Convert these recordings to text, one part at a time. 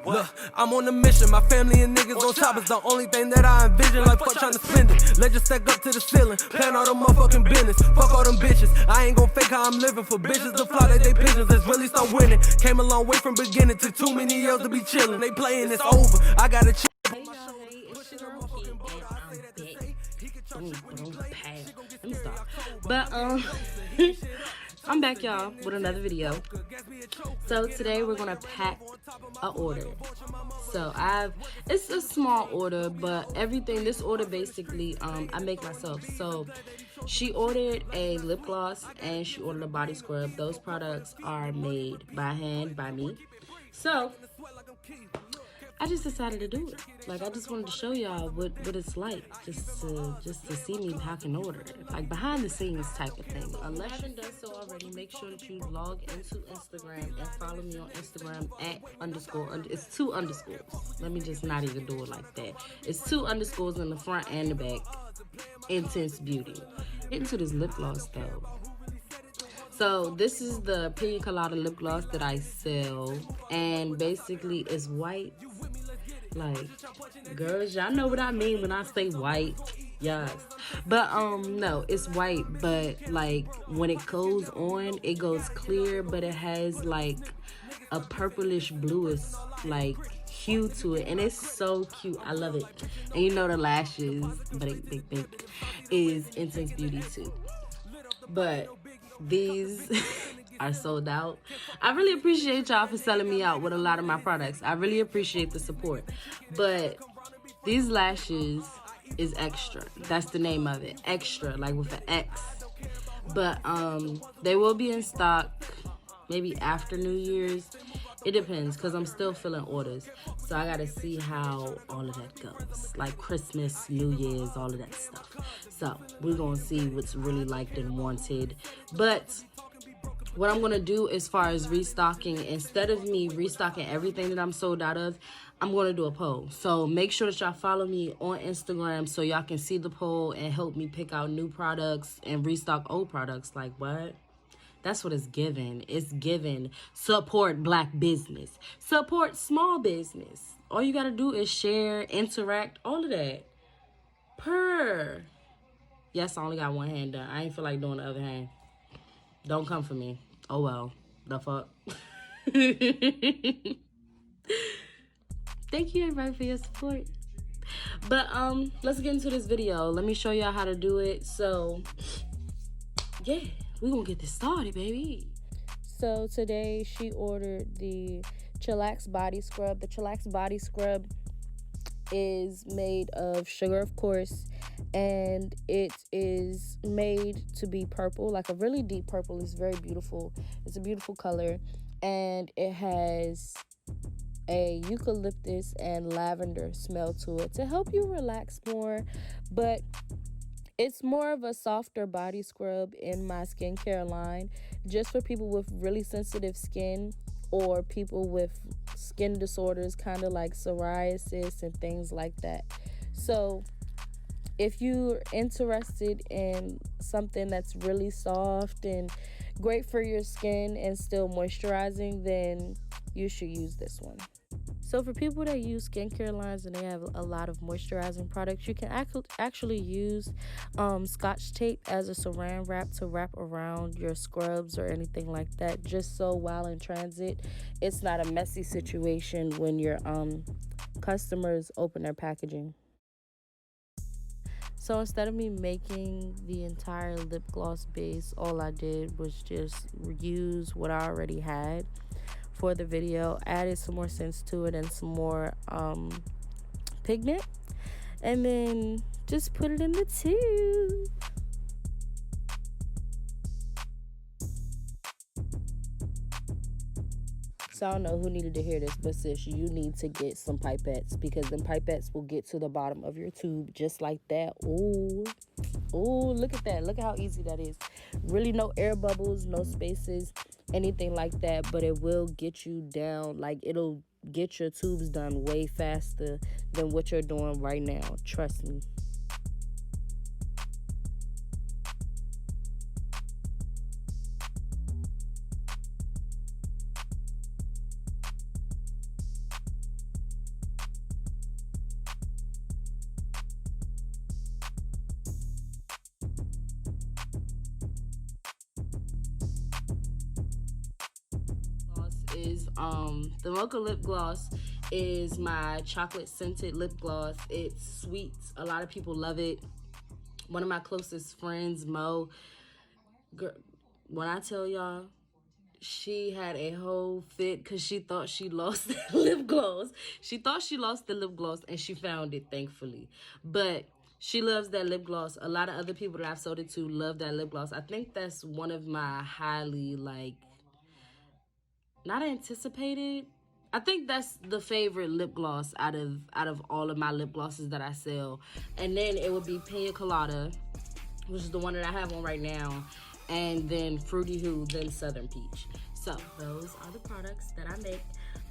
Look, I'm on a mission. My family and niggas on top is the only thing that I envision. Like fuck trying to spend it. Legends stack up to the ceiling. Plan all the motherfucking business. Fuck all them bitches. I ain't gon' fake how I'm living. For bitches to fly like they pigeons. Let's really start winning. Came a long way from beginning. Took too many years to be chilling. They playing, it's over. I gotta chill. Hey y'all, hey, it's your girl Key, and I'm back. Boom, boom, pow. Let me stop. But I'm back, y'all, with another video. So today we're gonna pack a order. So it's a small order, but everything, this order basically, I make myself. So she ordered a lip gloss and she ordered a body scrub. Those products are made by hand by me. So I just decided to do it. Like, I just wanted to show y'all what it's like, just to see me pack an order, like behind the scenes type of thing. Unless you haven't done so already, make sure that you log into Instagram and follow me on Instagram @ it's 2 underscores. Let me just not even do it like that. It's 2 underscores in the front and the back. Intense Beauty. Get into this lip gloss though. So this is the Piña Colada lip gloss that I sell, and basically it's white. Like, girls, y'all know what I mean when I say white. Yes. But no, it's white, but like when it goes on, it goes clear, but it has like a purplish bluish like hue to it, and it's so cute. I love it. And you know the lashes, but it is Intense Beauty too. But these are sold out. I really appreciate y'all for selling me out with a lot of my products. I really appreciate the support. But these lashes is extra. That's the name of it. Extra, like with an X. But they will be in stock maybe after New Year's. It depends, because I'm still filling orders. So I got to see how all of that goes. Like Christmas, New Year's, all of that stuff. So we're going to see what's really liked and wanted. But what I'm going to do as far as restocking, instead of me restocking everything that I'm sold out of, I'm going to do a poll. So make sure that y'all follow me on Instagram so y'all can see the poll and help me pick out new products and restock old products. Like, what? That's what it's given. It's given. Support black business. Support small business. All you got to do is share, interact, all of that. Purr. Yes, I only got one hand done. I ain't feel like doing the other hand. Don't come for me. Oh, well. The fuck. Thank you, everybody, for your support. But, let's get into this video. Let me show y'all how to do it. So, yeah. We're gonna get this started, baby. So today she ordered the Chillax body scrub. The Chillax body scrub is made of sugar, of course, and it is made to be purple, like a really deep purple. It's very beautiful. It's a beautiful color, and it has a eucalyptus and lavender smell to it to help you relax more. But it's more of a softer body scrub in my skincare line, just for people with really sensitive skin or people with skin disorders, kind of like psoriasis and things like that. So if you're interested in something that's really soft and great for your skin and still moisturizing, then you should use this one. So for people that use skincare lines and they have a lot of moisturizing products, you can actually use Scotch tape as a saran wrap to wrap around your scrubs or anything like that, just so while in transit, it's not a messy situation when your customers open their packaging. So instead of me making the entire lip gloss base, all I did was just use what I already had for the video, added some more scents to it and some more pigment, and then just put it in the tube. So I don't know who needed to hear this, but sis, you need to get some pipettes, because them pipettes will get to the bottom of your tube just like that. Ooh, look at that. Look at how easy that is. Really no air bubbles, no spaces, anything like that, but it will get you down. Like, it'll get your tubes done way faster than what you're doing right now. Trust me. is the Mocha lip gloss is my chocolate scented lip gloss. It's sweet. A lot of people love it. One of my closest friends, Mo, girl, when I tell y'all, she had a whole fit because she thought she lost the lip gloss. She thought she lost the lip gloss and she found it, thankfully. But she loves that lip gloss. A lot of other people that I've sold it to love that lip gloss. I think that's one of my highly, like, not anticipated. I think that's the favorite lip gloss out of all of my lip glosses that I sell. And then it would be Piña Colada, which is the one that I have on right now. And then Fruity Hoo, then Southern Peach. So those are the products that I make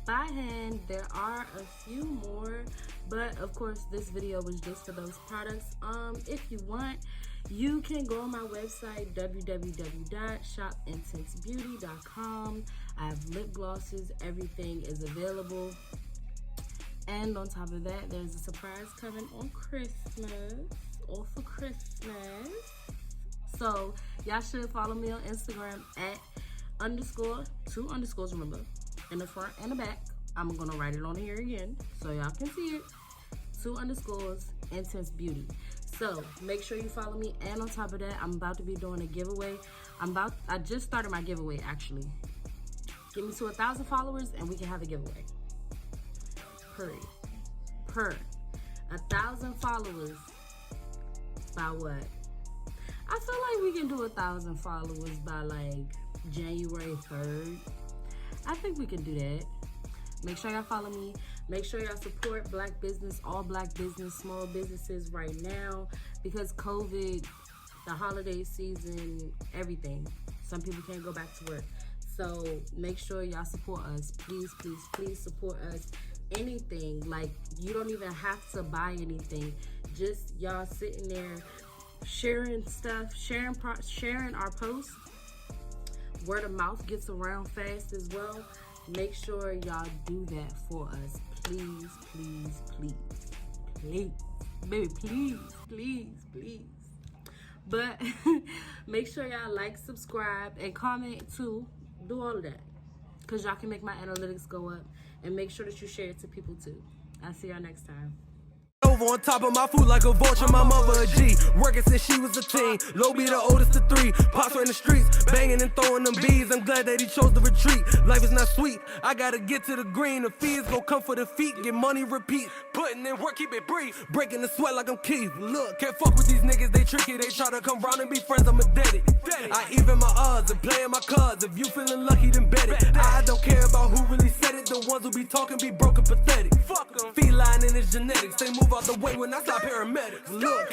by hand. There are a few more, but of course this video was just for those products. If you want, you can go on my website, www.shopintensebeauty.com. I have lip glosses, everything is available. And on top of that, there's a surprise coming on Christmas, or for Christmas. So y'all should follow me on Instagram at _2 underscores, remember, in the front and the back. I'm gonna write it on here again so y'all can see it. 2 underscores Intense Beauty. So make sure you follow me, and on top of that, I'm about to be doing a giveaway. I just started my giveaway actually. Get me to 1,000 followers and we can have a giveaway. Per 1,000 followers. By what? I feel like we can do 1,000 followers by like January 3rd. I think we can do that. Make sure y'all follow me. Make sure y'all support black business, all black business, small businesses right now, because COVID, the holiday season, everything. Some people can't go back to work. So make sure y'all support us. Please, please, please support us. Anything, like, you don't even have to buy anything. Just y'all sitting there sharing stuff, sharing our posts. Word of mouth gets around fast as well. Make sure y'all do that for us. Please, please, please, please, baby, please, please, please. But make sure y'all like, subscribe, and comment too. Do all of that, because y'all can make my analytics go up. And make sure that you share it to people too. I'll see y'all next time. Over on top of my food like a vulture, my mother a G. Working since she was a teen. Low be the oldest of 3. Pops her in the streets, banging and throwing them bees. I'm glad that he chose to retreat. Life is not sweet. I gotta get to the green. The fees gon' come for the feet. Get money, repeat. Putting in work, keep it brief. Breaking the sweat like I'm Keith. Look, can't fuck with these niggas, they tricky. They try to come round and be friends, I'm a daddy. I even my odds and playing my cards. If you feeling lucky, then bet it. I don't care about who really said it. The ones who be talking be broken, pathetic. Fuck 'em. Feline in his genetics. They move out the way when I stop paramedics. Look.